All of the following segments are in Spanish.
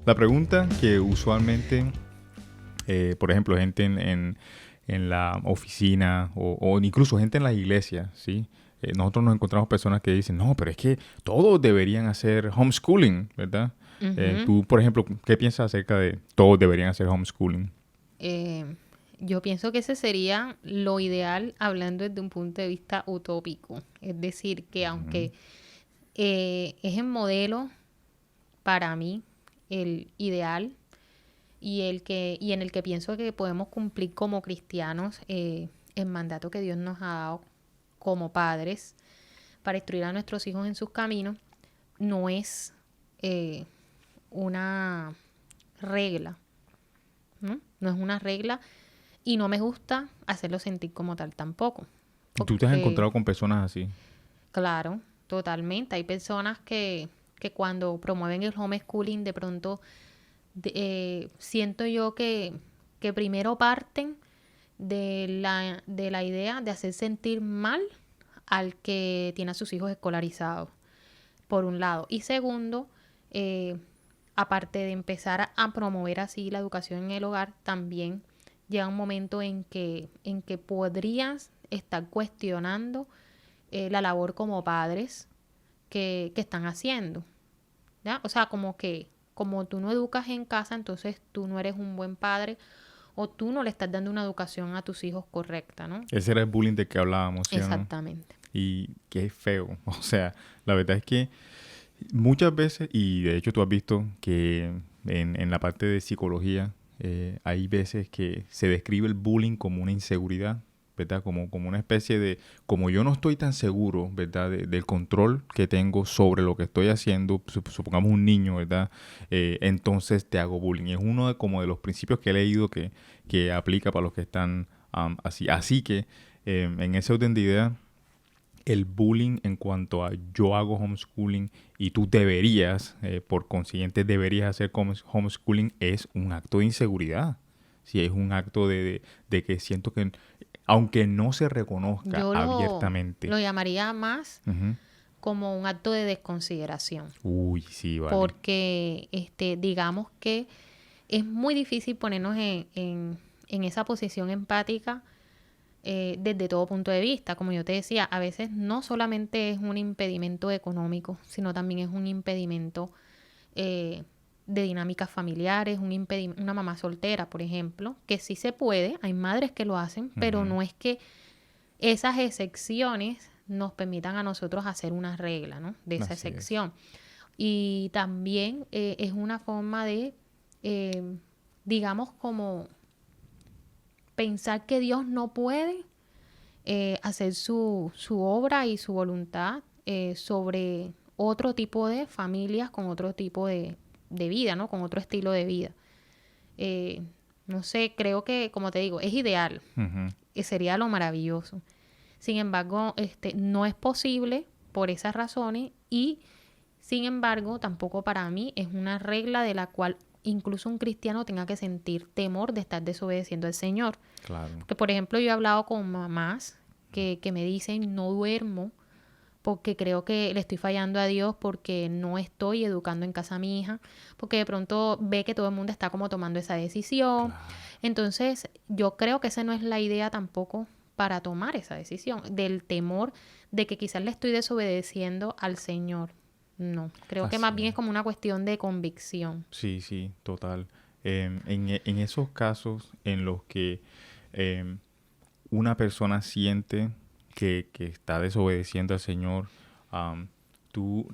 La pregunta que usualmente, por ejemplo, gente en la oficina o incluso gente en la iglesia, ¿sí? Nosotros nos encontramos personas que dicen, no, pero es que todos deberían hacer homeschooling, ¿verdad? Ujú. Tú, por ejemplo, ¿qué piensas acerca de todos deberían hacer homeschooling? Eh, yo pienso que ese sería lo ideal hablando desde un punto de vista utópico. Es decir, que Ujú. aunque es el modelo para mí el ideal y en el que pienso que podemos cumplir como cristianos el mandato que Dios nos ha dado como padres para instruir a nuestros hijos en sus caminos, no es eh, una regla, ¿no? No es una regla y no me gusta hacerlo sentir como tal tampoco. ¿Tú te has Porque, encontrado con personas así? claro, totalmente. Hay personas que cuando promueven el homeschooling de pronto siento yo que primero parten de la idea de hacer sentir mal al que tiene a sus hijos escolarizados, por un lado. Y segundo, eh, aparte de empezar a promover así la educación en el hogar, también llega un momento en que podrías estar cuestionando la labor como padres que están haciendo. ¿Ya? O sea, como que como tú no educas en casa, entonces tú no eres un buen padre o tú no le estás dando una educación a tus hijos correcta, ¿no? Ese era el bullying del que hablábamos, ¿sí o no? Exactamente. Y qué feo. O sea, la verdad es que muchas veces, y de hecho tú has visto que en la parte de psicología hay veces que se describe el bullying como una inseguridad, ¿verdad? Como una especie de, como yo no estoy tan seguro, ¿verdad? Del control que tengo sobre lo que estoy haciendo, supongamos un niño, ¿verdad? Entonces te hago bullying. Es uno de, como de los principios que he leído que aplica para los que están así. Así que en ese orden de idea el bullying en cuanto a yo hago homeschooling y tú deberías, por consiguiente deberías hacer homeschooling, es un acto de inseguridad. Sí, es un acto de que siento que, aunque no se reconozca Yo abiertamente. lo llamaría más Ujú. como un acto de desconsideración, Uy, sí, vale. porque digamos que es muy difícil ponernos en esa posición empática desde todo punto de vista. Como yo te decía, a veces no solamente es un impedimento económico, sino también es un impedimento eh, de dinámicas familiares, una mamá soltera, por ejemplo, que sí se puede, hay madres que lo hacen, pero Ujú. no es que esas excepciones nos permitan a nosotros hacer una regla, ¿no? De esa Así es. excepción. Y también es una forma de, eh, digamos, como pensar que Dios no puede hacer su obra y su voluntad sobre otro tipo de familias con otro tipo de vida, ¿no? Con otro estilo de vida. Eh, no sé, creo que, como te digo, es ideal, Ujú. sería lo maravilloso. Sin embargo, no es posible por esas razones y, sin embargo, tampoco para mí es una regla de la cual incluso un cristiano tenga que sentir temor de estar desobedeciendo al Señor. Claro. Porque, por ejemplo, yo he hablado con mamás que me dicen no duermo porque creo que le estoy fallando a Dios porque no estoy educando en casa a mi hija, porque de pronto ve que todo el mundo está como tomando esa decisión. Claro. Entonces, yo creo que esa no es la idea tampoco para tomar esa decisión, del temor de que quizás le estoy desobedeciendo al Señor. No, creo que Así más bien es. es como una cuestión de convicción. Sí, sí, total. En esos casos en los que em, una persona siente que está desobedeciendo al Señor, am, ¿tú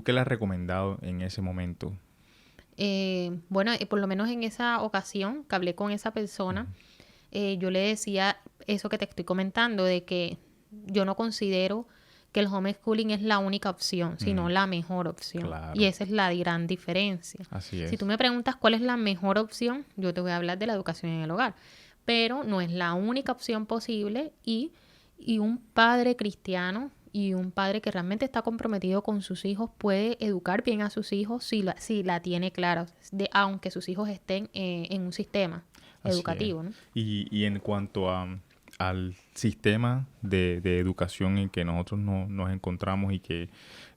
qué le has recomendado en ese momento? Bueno, por lo menos en esa ocasión que hablé con esa persona, yo le decía eso que te estoy comentando, de que yo no considero que el homeschooling es la única opción, sino Mm, la mejor opción. Y claro, esa es la gran diferencia. así Si tú es. me preguntas cuál es la mejor opción, yo te voy a hablar de la educación en el hogar. Pero no es la única opción posible y un padre cristiano y un padre que realmente está comprometido con sus hijos puede educar bien a sus hijos si la tiene clara, aunque sus hijos estén en un sistema Así es. educativo, ¿no? Y en cuanto al sistema de educación en que nosotros nos encontramos y que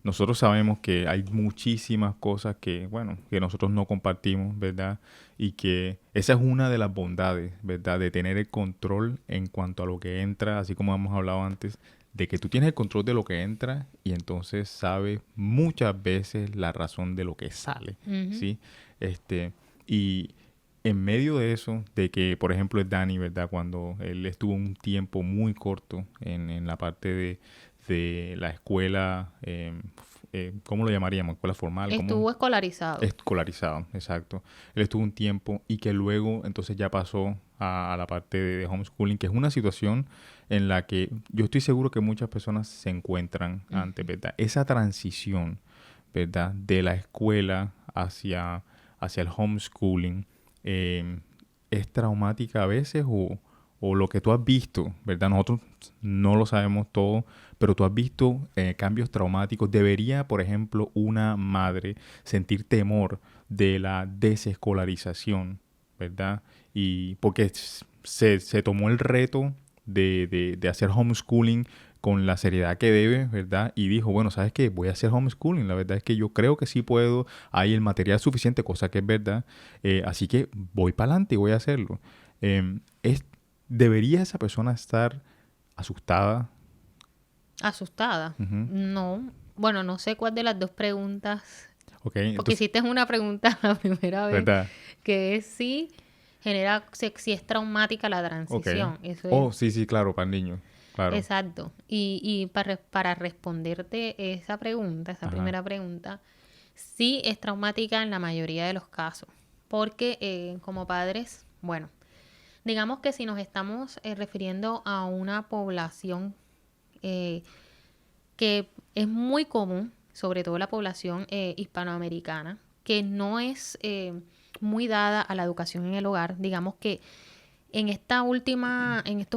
nosotros sabemos que hay muchísimas cosas que, bueno, que nosotros no compartimos, ¿verdad? Y que esa es una de las bondades, ¿verdad? De tener el control en cuanto a lo que entra, así como hemos hablado antes, de que tú tienes el control de lo que entra y entonces sabes muchas veces la razón de lo que sale, Ujú. ¿sí? Y en medio de eso, de que, por ejemplo, es Dani, ¿verdad? Cuando él estuvo un tiempo muy corto en la parte de la escuela, ¿cómo lo llamaríamos? Escuela formal, ¿cómo? Estuvo escolarizado. Escolarizado, exacto. Él estuvo un tiempo y que luego entonces ya pasó a la parte de homeschooling, que es una situación en la que yo estoy seguro que muchas personas se encuentran ante, Ujú. ¿verdad? Esa transición, ¿verdad? De la escuela hacia el homeschooling, eh, ¿es traumática a veces o lo que tú has visto, ¿verdad? Nosotros no lo sabemos todo, pero tú has visto cambios traumáticos. ¿Debería, por ejemplo, una madre sentir temor de la desescolarización, ¿verdad? Y porque se tomó el reto de hacer homeschooling con la seriedad que debe, ¿verdad? Y dijo, bueno, ¿sabes qué? Voy a hacer homeschooling. La verdad es que yo creo que sí puedo. Hay el material suficiente, cosa que es verdad. Así que voy para adelante y voy a hacerlo. Es, ¿Debería esa persona estar asustada? Asustada. Ujú. No. Bueno, no sé cuál de las dos preguntas. Ok, Porque entonces, hiciste una pregunta la primera vez, ¿verdad? que es si es traumática la Ok. transición. Eso es Oh, sí, sí, claro, para el niño. Claro. exacto. Y para responderte esa pregunta, esa Ajá. primera pregunta, sí es traumática en la mayoría de los casos. Porque como padres, bueno, digamos que si nos estamos refiriendo a una población eh, que es muy común, sobre todo la población hispanoamericana, que no es muy dada a la educación en el hogar, digamos que en estos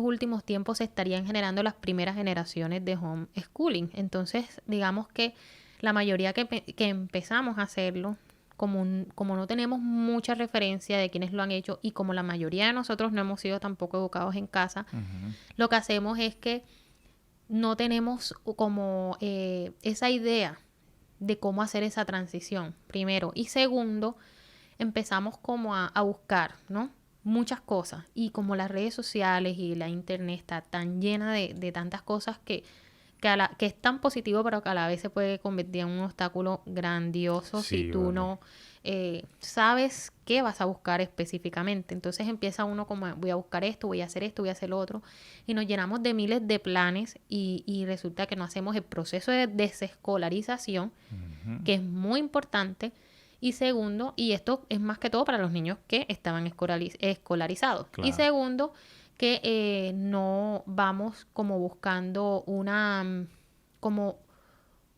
últimos tiempos se estarían generando las primeras generaciones de homeschooling. Entonces, digamos que la mayoría que empezamos a hacerlo, como no tenemos mucha referencia de quienes lo han hecho y como la mayoría de nosotros no hemos sido tampoco educados en casa, Ujú. lo que hacemos es que no tenemos como esa idea de cómo hacer esa transición, primero. Y segundo, empezamos como a buscar, ¿no? Muchas cosas. Y como las redes sociales y la internet está tan llena de tantas cosas que es tan positivo, pero que a la vez se puede convertir en un obstáculo grandioso si Sí, tú vale. no sabes qué vas a buscar específicamente. Entonces empieza uno como, voy a buscar esto, voy a hacer esto, voy a hacer lo otro, y nos llenamos de miles de planes y resulta que no hacemos el proceso de desescolarización, Ujú. que es muy importante. Y segundo, y esto es más que todo para los niños que estaban escolarizados. Y Claro. segundo, que no vamos como buscando como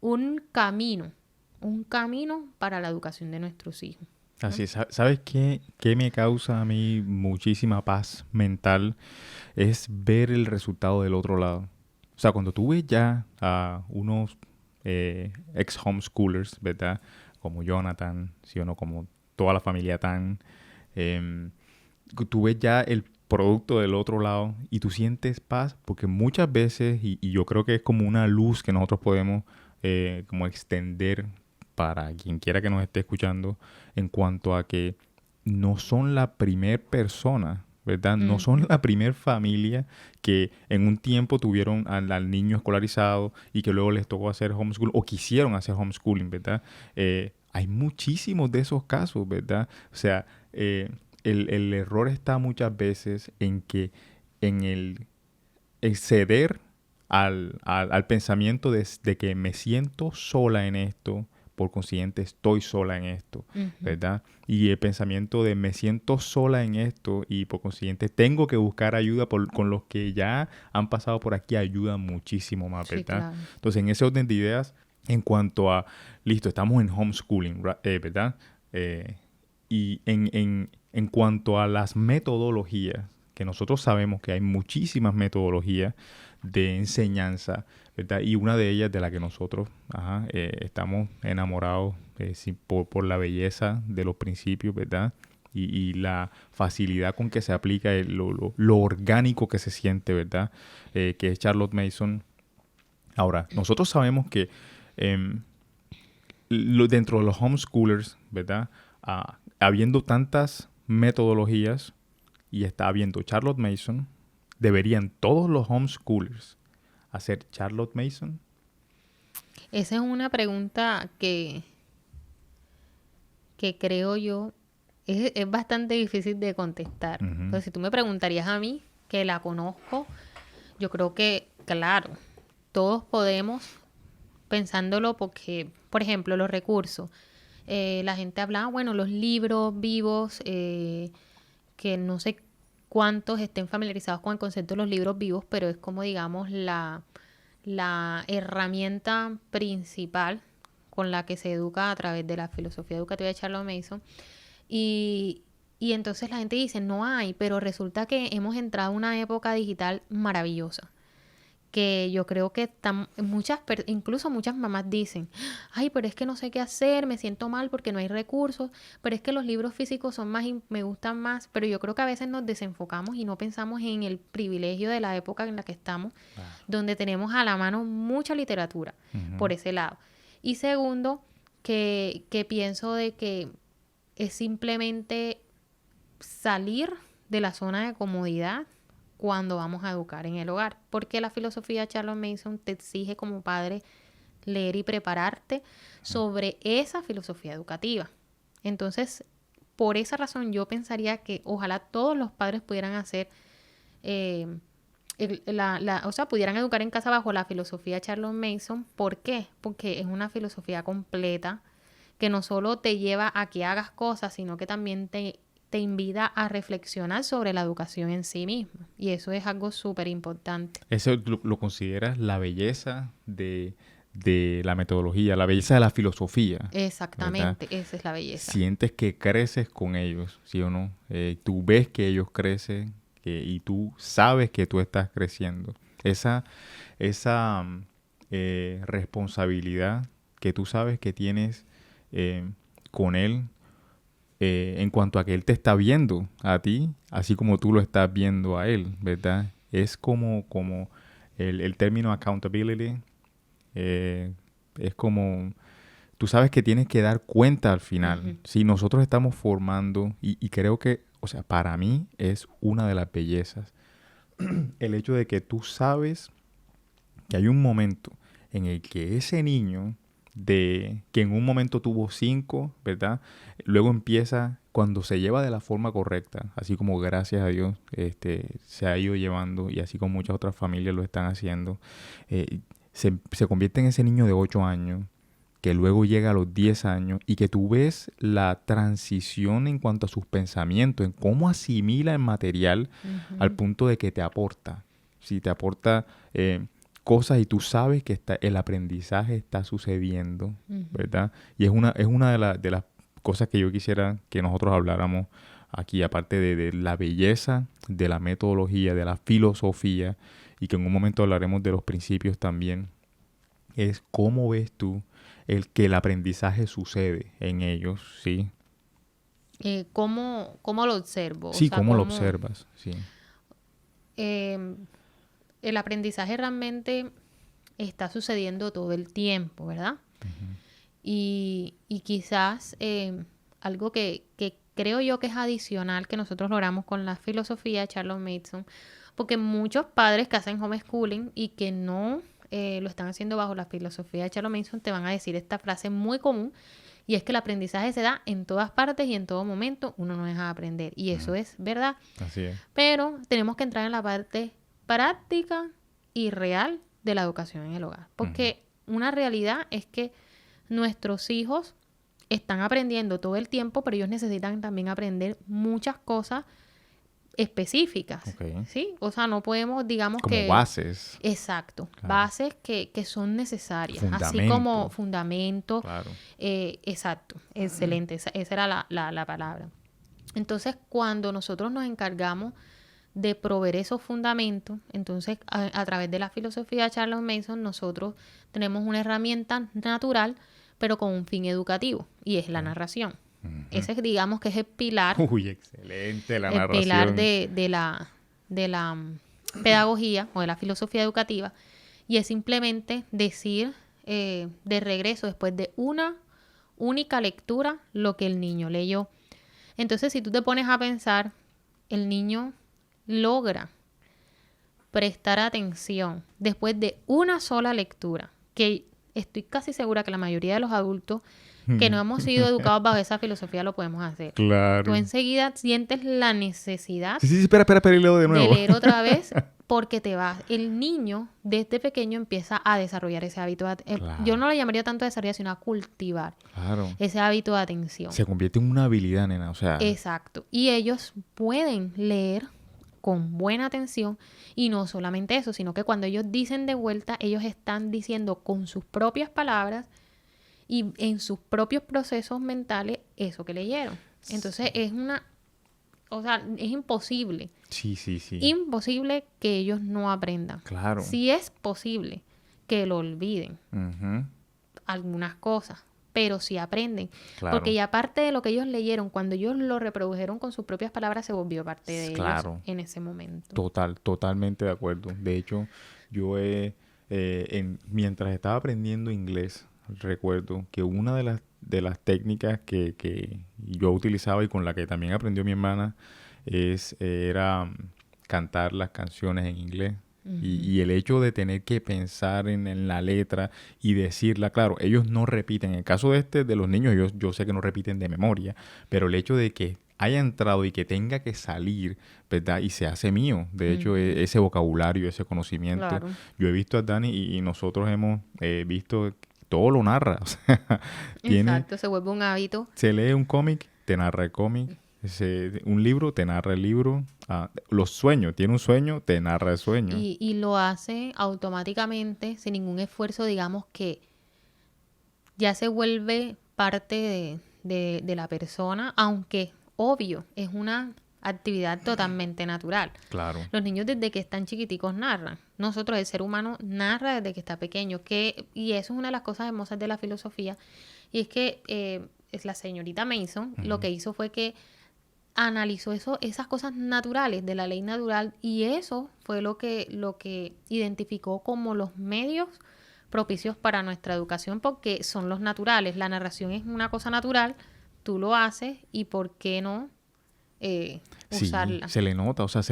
un camino para la educación de nuestros hijos, ¿no? Así es. ¿Sabes qué me causa a mí muchísima paz mental? Es ver el resultado del otro lado. O sea, cuando tú ves ya a unos ex-homeschoolers, ¿verdad? Como Jonathan, ¿sí o no? Como toda la familia Tan, em, tú ves ya el producto del otro lado y tú sientes paz porque muchas veces, y yo creo que es como una luz que nosotros podemos como extender para quien quiera que nos esté escuchando en cuanto a que no son la primer persona, ¿verdad? No son Ujú. la primer familia que en un tiempo tuvieron al niño escolarizado y que luego les tocó hacer homeschool o quisieron hacer homeschooling, ¿verdad? Hay muchísimos de esos casos, ¿verdad? O sea, el error está muchas veces en que en el ceder al pensamiento de que me siento sola en esto, por consiguiente estoy sola en esto, Ujú. ¿verdad? Y el pensamiento de me siento sola en esto y por consiguiente tengo que buscar ayuda con los que ya han pasado por aquí ayuda muchísimo más, Sí, ¿verdad? claro. Entonces, en ese orden de ideas, en cuanto a, listo, estamos en homeschooling, ¿verdad? Y en cuanto a las metodologías, que nosotros sabemos que hay muchísimas metodologías de enseñanza, ¿verdad? Y una de ellas de la que nosotros estamos enamorados por la belleza de los principios, ¿verdad? y la facilidad con que se aplica, lo orgánico que se siente, ¿verdad? Que es Charlotte Mason. Ahora, nosotros sabemos que em, dentro de los homeschoolers, ¿verdad? Habiendo tantas metodologías y está habiendo Charlotte Mason, ¿deberían todos los homeschoolers hacer Charlotte Mason? Esa es una pregunta que creo yo es bastante difícil de contestar. Ujú. Pero si tú me preguntarías a mí, que la conozco, yo creo que, claro, todos podemos, pensándolo porque, por ejemplo, los recursos. La gente habla, bueno, los libros vivos, que no sé cuántos estén familiarizados con el concepto de los libros vivos, pero es como, digamos, la herramienta principal con la que se educa a través de la filosofía educativa de Charlotte Mason. Y entonces la gente dice, no hay, pero resulta que hemos entrado a una época digital maravillosa. Que yo creo que incluso muchas mamás dicen, ay, pero es que no sé qué hacer, me siento mal porque no hay recursos, pero es que los libros físicos son más, me gustan más, pero yo creo que a veces nos desenfocamos y no pensamos en el privilegio de la época en la que estamos, donde tenemos a la mano mucha literatura por ese lado. Y segundo, que pienso de que es simplemente salir de la zona de comodidad cuando vamos a educar en el hogar, porque la filosofía de Charlotte Mason te exige como padre leer y prepararte sobre esa filosofía educativa. Entonces, por esa razón yo pensaría que ojalá todos los padres pudieran hacer, o sea, pudieran educar en casa bajo la filosofía de Charlotte Mason. ¿Por qué? Porque es una filosofía completa que no solo te lleva a que hagas cosas, sino que también te invita a reflexionar sobre la educación en sí misma. Y eso es algo súper importante. ¿Eso lo consideras la belleza de la metodología, la belleza de la filosofía? Exactamente, ¿verdad? esa es la belleza. Sientes que creces con ellos, ¿sí o no? Tú ves que ellos crecen y tú sabes que tú estás creciendo. Esa responsabilidad que tú sabes que tienes con él, en cuanto a que él te está viendo a ti, así como tú lo estás viendo a él, ¿verdad? Es como el término accountability, es como, tú sabes que tienes que dar cuenta al final. Uh-huh. Si nosotros estamos formando, y creo que, o sea, para mí es una de las bellezas, el hecho de que tú sabes que hay un momento en el que ese niño que en un momento tuvo 5, ¿verdad? Luego empieza, cuando se lleva de la forma correcta, así como gracias a Dios se ha ido llevando, y así como muchas otras familias lo están haciendo, se convierte en ese niño de 8 años, que luego llega a los 10 años, y que tú ves la transición en cuanto a sus pensamientos, en cómo asimila el material, uh-huh, al punto de que te aporta. Si te aporta cosas y tú sabes que el aprendizaje está sucediendo, uh-huh, ¿verdad? Y es una de las cosas que yo quisiera que nosotros habláramos aquí, aparte de la belleza, de la metodología, de la filosofía, y que en un momento hablaremos de los principios también, es cómo ves tú que el aprendizaje sucede en ellos, ¿sí? ¿Cómo lo observo? Sí, o sea, ¿cómo lo observas? Sí. El aprendizaje realmente está sucediendo todo el tiempo, ¿verdad? Uh-huh. Y quizás algo que creo yo que es adicional que nosotros logramos con la filosofía de Charlotte Mason, porque muchos padres que hacen homeschooling y que no lo están haciendo bajo la filosofía de Charlotte Mason te van a decir esta frase muy común, y es que el aprendizaje se da en todas partes y en todo momento uno no deja de aprender, y eso es verdad. Así es. Pero tenemos que entrar en la parte práctica y real de la educación en el hogar, porque una realidad es que nuestros hijos están aprendiendo todo el tiempo, pero ellos necesitan también aprender muchas cosas específicas, okay, ¿sí? O sea, no podemos, digamos, como bases. Exacto, claro, bases que son necesarias, así como fundamentos. Claro. Exacto, excelente, esa era la palabra. Entonces, cuando nosotros nos encargamos de proveer esos fundamentos, entonces a través de la filosofía de Charlotte Mason nosotros tenemos una herramienta natural, pero con un fin educativo, y es la narración. Ese digamos que es el pilar. Uy, excelente la el narración. pilar de la pedagogía o de la filosofía educativa. Y es simplemente decir de regreso, después de una única lectura, lo que el niño leyó. Entonces, si tú te pones a pensar, el niño logra prestar atención después de una sola lectura, que estoy casi segura que la mayoría de los adultos que no hemos sido educados bajo esa filosofía lo podemos hacer. Claro. Tú enseguida sientes la necesidad Sí, espera, y leo de nuevo. de leer otra vez porque te vas. El niño desde pequeño empieza a desarrollar ese hábito. Claro. Yo no lo llamaría tanto a desarrollar, sino a cultivar ese hábito de atención. Se convierte en una habilidad, nena, o sea. Exacto. Y ellos pueden leer con buena atención y no solamente eso, sino que cuando ellos dicen de vuelta, ellos están diciendo con sus propias palabras y en sus propios procesos mentales eso que leyeron. Entonces es es imposible. Sí. Imposible que ellos no aprendan. Claro. Sí es posible que lo olviden algunas cosas, pero sí aprenden. Claro. Porque ya aparte de lo que ellos leyeron, cuando ellos lo reprodujeron con sus propias palabras, se volvió parte de ellos en ese momento. Totalmente de acuerdo. De hecho, yo mientras estaba aprendiendo inglés, recuerdo que una de las técnicas que yo utilizaba y con la que también aprendió mi hermana era cantar las canciones en inglés. Y el hecho de tener que pensar en la letra y decirla, claro, ellos no repiten. En el caso de los niños, yo sé que no repiten de memoria, pero el hecho de que haya entrado y que tenga que salir, ¿verdad? Y se hace mío. De hecho, ese vocabulario, ese conocimiento. Claro. Yo he visto a Dani y nosotros hemos visto... Todo lo narra. O sea, exacto, se vuelve un hábito. Se lee un cómic, te narra el cómic. Un libro, te narra el libro. Los sueños, tiene un sueño, te narra el sueño. Y lo hace automáticamente, sin ningún esfuerzo, digamos que ya se vuelve parte de la persona, aunque, obvio, es una actividad totalmente natural. Claro. Los niños desde que están chiquiticos narran. Nosotros, el ser humano, narra desde que está pequeño. Y eso es una de las cosas hermosas de la filosofía. Y es que es la señorita Mason, lo que hizo fue que analizó esas cosas naturales de la ley natural, y eso fue lo que identificó como los medios propicios para nuestra educación, porque son los naturales. La narración es una cosa natural, tú lo haces, y ¿por qué no usarla? Sí, se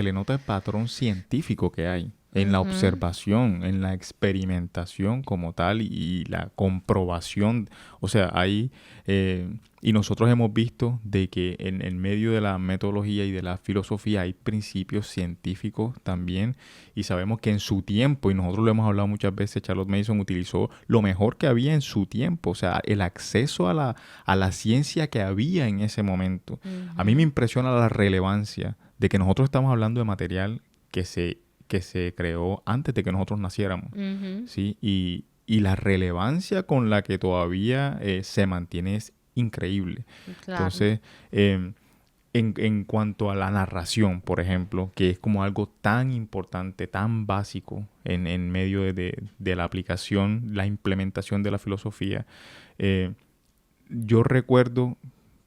le nota el patrón científico que hay en la observación, en la experimentación como tal y la comprobación. O sea, hay... y nosotros hemos visto de que en medio de la metodología y de la filosofía hay principios científicos también, y sabemos que en su tiempo, y nosotros lo hemos hablado muchas veces, Charlotte Mason utilizó lo mejor que había en su tiempo, o sea, el acceso a la ciencia que había en ese momento. A mí me impresiona la relevancia de que nosotros estamos hablando de material que se creó antes de que nosotros naciéramos, ¿sí? Y la relevancia con la que todavía se mantiene es increíble. Claro. Entonces, en cuanto a la narración, por ejemplo, que es como algo tan importante, tan básico en medio de la aplicación, la implementación de la filosofía, yo recuerdo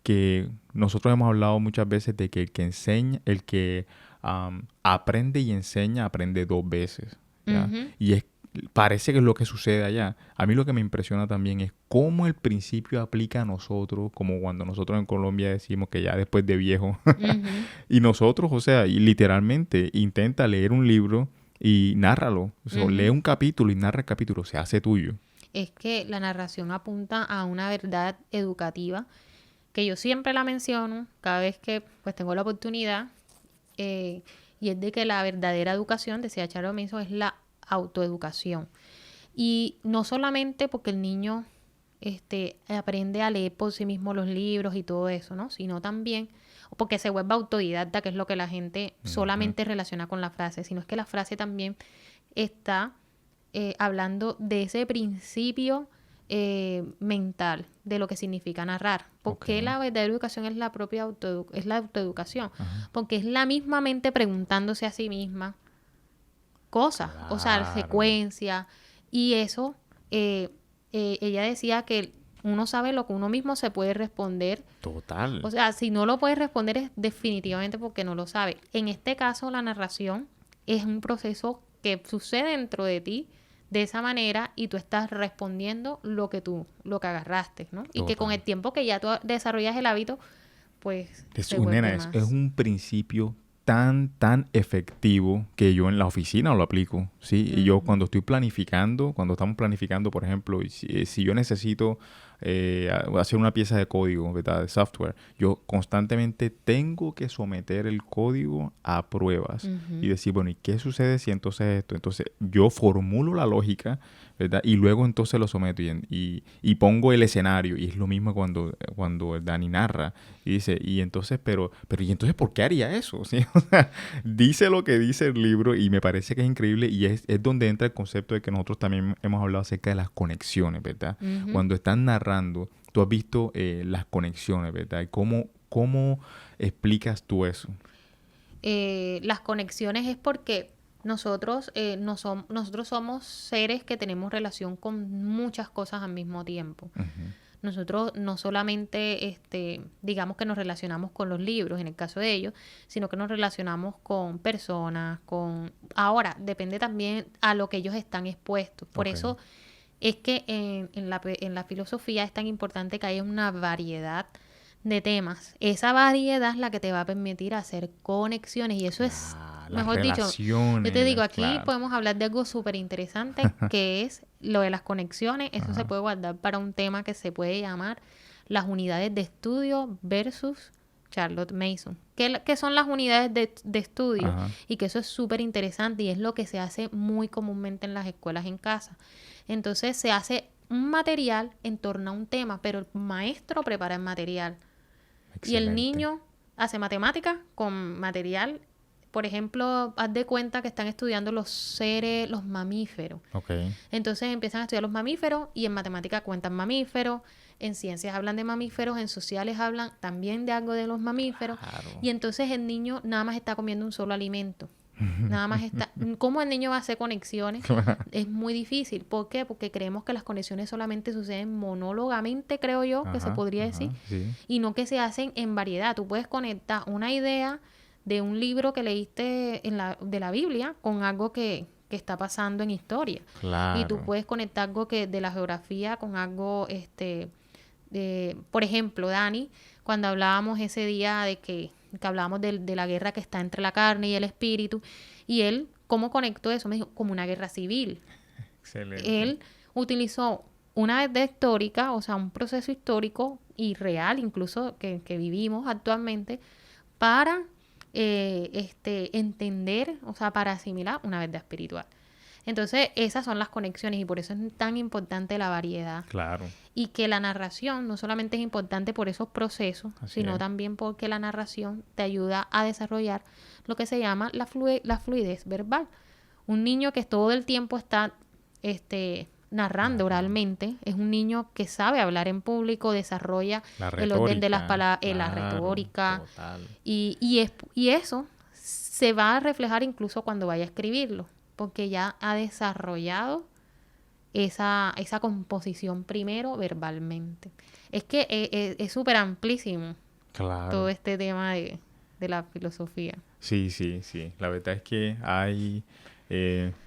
que nosotros hemos hablado muchas veces de que el que aprende y enseña, aprende dos veces, ¿ya? Y parece que es lo que sucede allá. A mí lo que me impresiona también es cómo el principio aplica a nosotros, como cuando nosotros en Colombia decimos que ya después de viejo. Y nosotros, o sea, y literalmente intenta leer un libro y nárralo. O sea, lee un capítulo y narra el capítulo, se hace tuyo. Es que la narración apunta a una verdad educativa que yo siempre la menciono cada vez que pues tengo la oportunidad, y es de que la verdadera educación, decía Charlotte Mason, es la autoeducación. Y no solamente porque el niño aprende a leer por sí mismo los libros y todo eso, ¿no? Sino también porque se vuelve autodidacta, que es lo que la gente solamente relaciona con la frase, sino es que la frase también está hablando de ese principio mental de lo que significa narrar. Porque la verdadera educación es la propia autoeducación. Porque es la misma mente preguntándose a sí misma cosas, o sea, secuencia. Y eso, ella decía que uno sabe lo que uno mismo se puede responder. Total. O sea, si no lo puedes responder es definitivamente porque no lo sabe. En este caso, la narración es un proceso que sucede dentro de ti de esa manera y tú estás respondiendo lo que agarraste, ¿no? Y que con el tiempo que ya tú desarrollas el hábito, pues se vuelve más. Es un principio tan efectivo que yo en la oficina lo aplico, ¿sí? Y yo cuando estamos planificando, por ejemplo, si yo necesito hacer una pieza de código, ¿verdad? De software, yo constantemente tengo que someter el código a pruebas y decir, bueno, ¿y qué sucede si entonces esto? Entonces yo formulo la lógica, ¿verdad? Y luego entonces lo someto y pongo el escenario. Y es lo mismo cuando Dani narra y dice, y entonces, ¿y entonces por qué haría eso? ¿Sí? O sea, dice lo que dice el libro y me parece que es increíble y es donde entra el concepto de que nosotros también hemos hablado acerca de las conexiones, ¿verdad? Cuando están narrando, tú has visto las conexiones, ¿verdad? ¿Y cómo explicas tú eso? Las conexiones es porque nosotros somos seres que tenemos relación con muchas cosas al mismo tiempo. Nosotros no solamente, digamos que nos relacionamos con los libros, en el caso de ellos, sino que nos relacionamos con personas, Ahora, depende también a lo que ellos están expuestos. Por eso es que en la filosofía es tan importante que haya una variedad de temas. Esa variedad es la que te va a permitir hacer conexiones y eso es, mejor dicho, yo te digo, aquí podemos hablar de algo súper interesante que es lo de las conexiones. Eso se puede guardar para un tema que se puede llamar las unidades de estudio versus Charlotte Mason. ¿Qué son las unidades de estudio? Y que eso es súper interesante y es lo que se hace muy comúnmente en las escuelas en casa. Entonces se hace un material en torno a un tema, pero el maestro prepara el material. Excelente. Y el niño hace matemáticas con material. Por ejemplo, haz de cuenta que están estudiando los mamíferos. Entonces empiezan a estudiar los mamíferos y en matemática cuentan mamíferos, en ciencias hablan de mamíferos, en sociales hablan también de algo de los mamíferos. Claro. Y entonces el niño nada más está comiendo un solo alimento. Nada más está... ¿Cómo el niño va a hacer conexiones? Es muy difícil. ¿Por qué? Porque creemos que las conexiones solamente suceden monólogamente, creo yo, que se podría decir. Sí. Y no que se hacen en variedad. Tú puedes conectar una idea de un libro que leíste de la Biblia con algo que está pasando en historia. Claro. Y tú puedes conectar algo de la geografía con algo... por ejemplo, Dani, cuando hablábamos ese día de que hablábamos de la guerra que está entre la carne y el espíritu, y él, ¿cómo conectó eso? Me dijo, como una guerra civil. Excelente. Él utilizó una verdad histórica, o sea, un proceso histórico y real, incluso que vivimos actualmente, para entender, o sea, para asimilar una verdad espiritual. Entonces, esas son las conexiones y por eso es tan importante la variedad. Claro. Y que la narración no solamente es importante por esos procesos, sino también porque la narración te ayuda a desarrollar lo que se llama la fluidez verbal. Un niño que todo el tiempo está narrando oralmente es un niño que sabe hablar en público, desarrolla el orden de las palabras, la retórica. Y eso se va a reflejar incluso cuando vaya a escribirlo, porque ya ha desarrollado esa composición primero verbalmente. Es que es súper amplísimo todo este tema de la filosofía. Sí. La verdad es que hay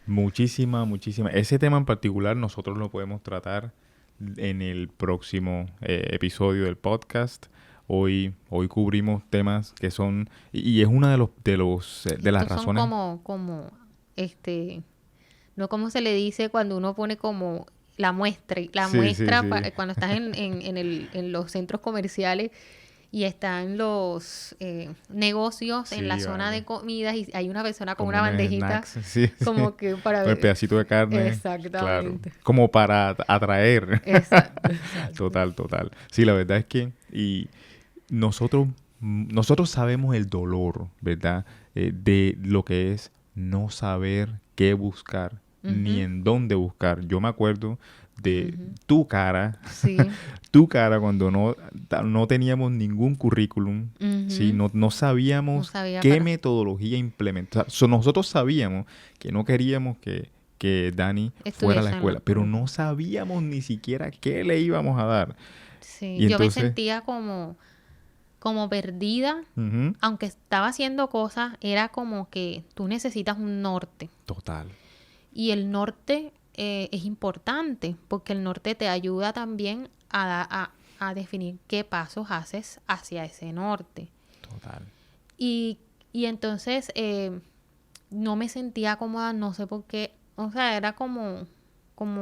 muchísima. Ese tema en particular nosotros lo podemos tratar en el próximo episodio del podcast. Hoy cubrimos temas que son... Y es una de las razones... Son como no como se le dice cuando uno pone como la muestra cuando estás en los centros comerciales y están los negocios en la zona de comidas y hay una persona con una bandejita como que para ver el pedacito de carne. Exactamente. Claro, como para atraer. Exacto. Total. Sí, la verdad es que nosotros sabemos el dolor, ¿verdad? De lo que es no saber qué buscar ni en dónde buscar. Yo me acuerdo de tu cara, tu cara cuando no teníamos ningún currículum, ¿sí? No sabíamos qué metodología implementar. Nosotros sabíamos que no queríamos que que Dani fuera a Estuviese la en escuela, pero no sabíamos ni siquiera qué le íbamos a dar. Sí, Y yo me entonces, sentía como perdida, ujú, aunque estaba haciendo cosas, era como que tú necesitas un norte. total, Y el norte es importante porque el norte te ayuda también a definir qué pasos haces hacia ese norte. total. Y, y entonces no me sentía cómoda, no sé por qué. O sea, era como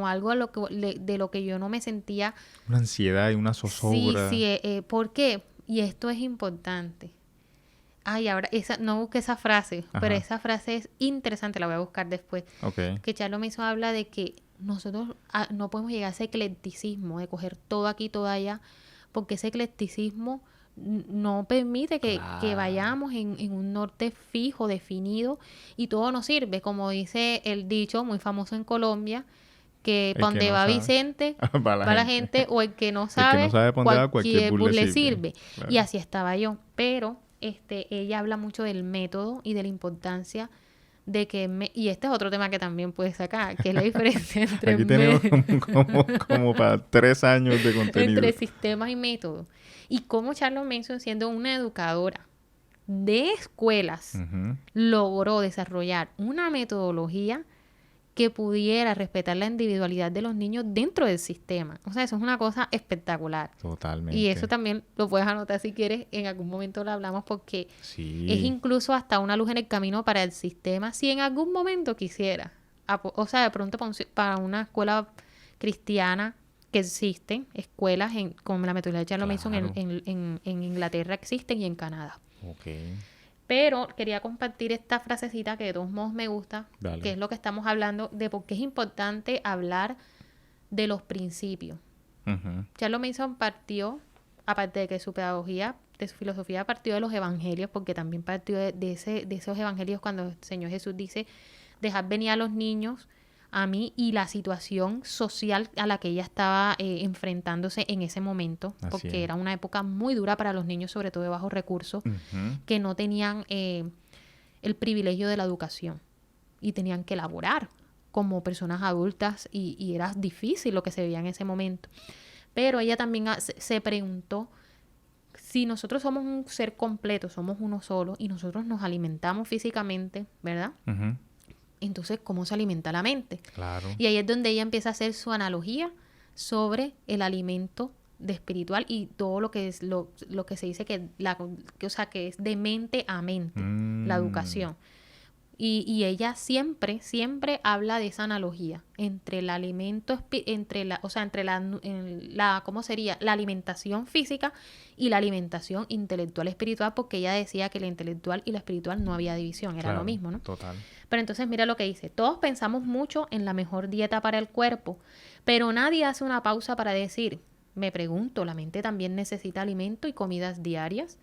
algo de lo que yo no me sentía. Una ansiedad y una Sí, sí, zozobra. ¿por qué? Y esto es importante. Ay, ahora, no busqué esa frase, pero Ajá, esa frase es interesante, la voy a buscar después. ok. Que Charlo Mason habla de que nosotros no podemos llegar a ese eclecticismo, de coger todo aquí, todo allá, porque ese eclecticismo no permite que Claro. vayamos en un norte fijo, definido, y todo nos sirve, como dice el dicho muy famoso en Colombia, que El pa' que donde no va sabe, Vicente, va la va la gente. gente, o el que no El que no sabe, sabe para dónde va, cualquier cualquier bus bus le le sirve. sirve. Claro. Y así estaba yo. Pero ella habla mucho del método y de la importancia de y este es otro tema que también puedes sacar, que es la diferencia Aquí tenemos como para 3 años de contenido. entre sistemas y métodos. Y cómo Charles Manson, siendo una educadora de escuelas, Ujú, logró desarrollar una metodología que pudiera respetar la individualidad de los niños dentro del sistema. O sea, eso es una cosa espectacular. Y eso totalmente. también lo puedes anotar si quieres, en algún momento lo hablamos porque es Sí. incluso hasta una luz en el camino para el sistema si en algún momento quisiera. O sea, de pronto para una escuela cristiana que existen, escuelas como la metodología de Charles Mason Claro. en Inglaterra existen y en Canadá. Ok. Pero quería compartir esta frasecita que de todos modos me gusta, Dale. que es lo que estamos hablando de por qué es importante hablar de los principios. Ujú, Charles Mason partió, aparte de que su pedagogía, de su filosofía partió de los evangelios, porque también partió de esos evangelios cuando el Señor Jesús dice, dejad venir a los niños a mí, y la situación social a la que ella estaba enfrentándose en ese momento, Así porque es. era una época muy dura para los niños, sobre todo de bajos recursos, Ujú, que no tenían el privilegio de la educación y tenían que laborar como personas adultas y era difícil lo que se veía en ese momento. Pero ella también se preguntó, si nosotros somos un ser completo, somos uno solo y nosotros nos alimentamos físicamente, ¿verdad? ujú, Entonces, ¿cómo se alimenta la mente? claro. Y ahí es donde ella empieza a hacer su analogía sobre el alimento de espiritual y todo lo que es lo que se dice o sea, que es de mente a mente, la educación. Y ella siempre, siempre habla de esa analogía entre el alimento, o sea, ¿cómo sería? La alimentación física y la alimentación intelectual espiritual, porque ella decía que la intelectual y la espiritual no había división, era Claro, lo mismo, ¿no? total. Pero entonces mira lo que dice, todos pensamos mucho en la mejor dieta para el cuerpo, pero nadie hace una pausa para decir, me pregunto, ¿la mente también necesita alimento y comidas diarias?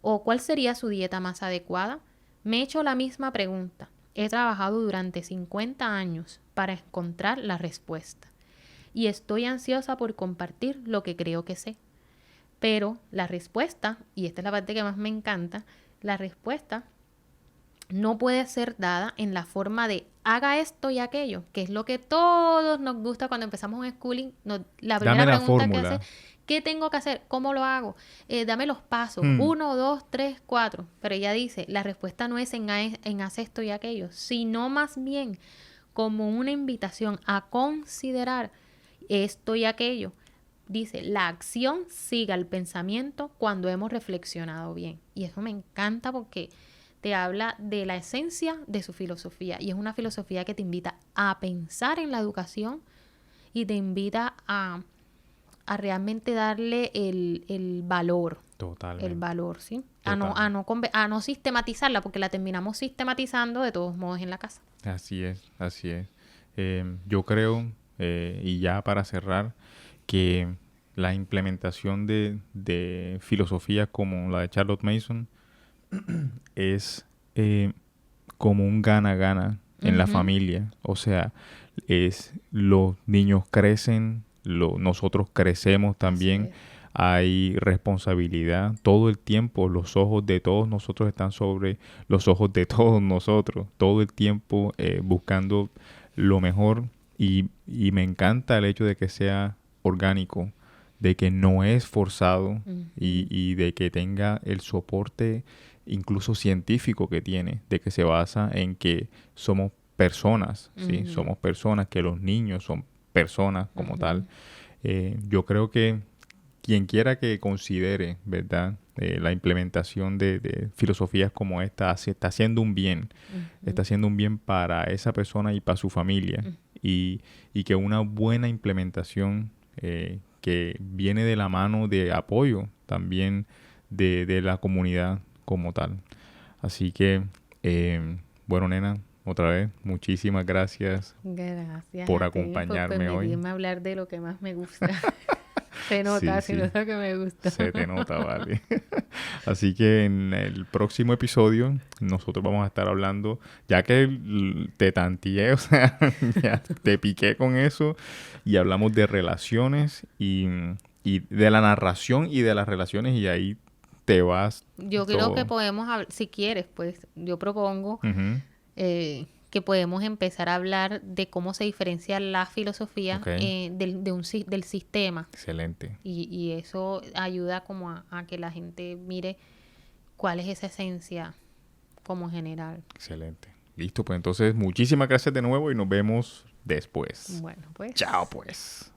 ¿O cuál sería su dieta más adecuada? Me he hecho la misma pregunta. He trabajado durante 50 años para encontrar la respuesta. Y estoy ansiosa por compartir lo que creo que sé. Pero la respuesta, y esta es la parte que más me encanta, la respuesta no puede ser dada en la forma de haga esto y aquello, que es lo que todos nos gusta cuando empezamos un schooling. La Dame primera la pregunta que hace, fórmula. ¿qué tengo que hacer? ¿Cómo lo hago? Dame los pasos, Hmm, 1, 2, 3, 4. Pero ella dice, la respuesta no es en haz esto y aquello, sino más bien como una invitación a considerar esto y aquello. Dice, la acción sigue al pensamiento cuando hemos reflexionado bien. Y eso me encanta porque te habla de la esencia de su filosofía. Y es una filosofía que te invita a pensar en la educación y te invita a realmente darle el valor. totalmente. El valor, ¿sí? Totalmente. A no sistematizarla, porque la terminamos sistematizando de todos modos en la casa. Así es, así es. Yo creo, y ya para cerrar, que la implementación de filosofía como la de Charlotte Mason es como un gana-gana en la Ujú. familia. O sea, los niños crecen, nosotros crecemos Así también, es. hay responsabilidad. Todo el tiempo los ojos de todos nosotros están sobre los ojos de todos nosotros. Todo el tiempo buscando lo mejor y me encanta el hecho de que sea orgánico, de que no es forzado y de que tenga el soporte incluso científico que tiene, de que se basa en que somos personas, ¿sí? Somos personas, que los niños son personas como tal. Yo creo que quien quiera que considere, ¿verdad? La implementación de filosofías como esta está haciendo un bien. Está haciendo un bien para esa persona y para su familia. Y que una buena implementación que viene de la mano de apoyo también de la comunidad como tal. Así que, bueno, nena, otra vez, muchísimas gracias Gracias por a ti por acompañarme hoy. permitirme hablar de lo que más me gusta. Se Sí, nota, sí. se nota que me gusta. Se te nota, vale. Así que en el próximo episodio nosotros vamos a estar hablando, ya que te tanteé, o sea, ya te piqué con eso, y hablamos de relaciones y de la narración y de las relaciones, y ahí te vas Yo creo que todo. podemos, si quieres, pues yo propongo Ujú. que podemos empezar a hablar de cómo se diferencia la filosofía Ok, del sistema. excelente, Y eso ayuda como a que la gente mire cuál es esa esencia como general. excelente. Listo, pues entonces muchísimas gracias de nuevo y nos vemos después. Bueno, pues. Chao, pues.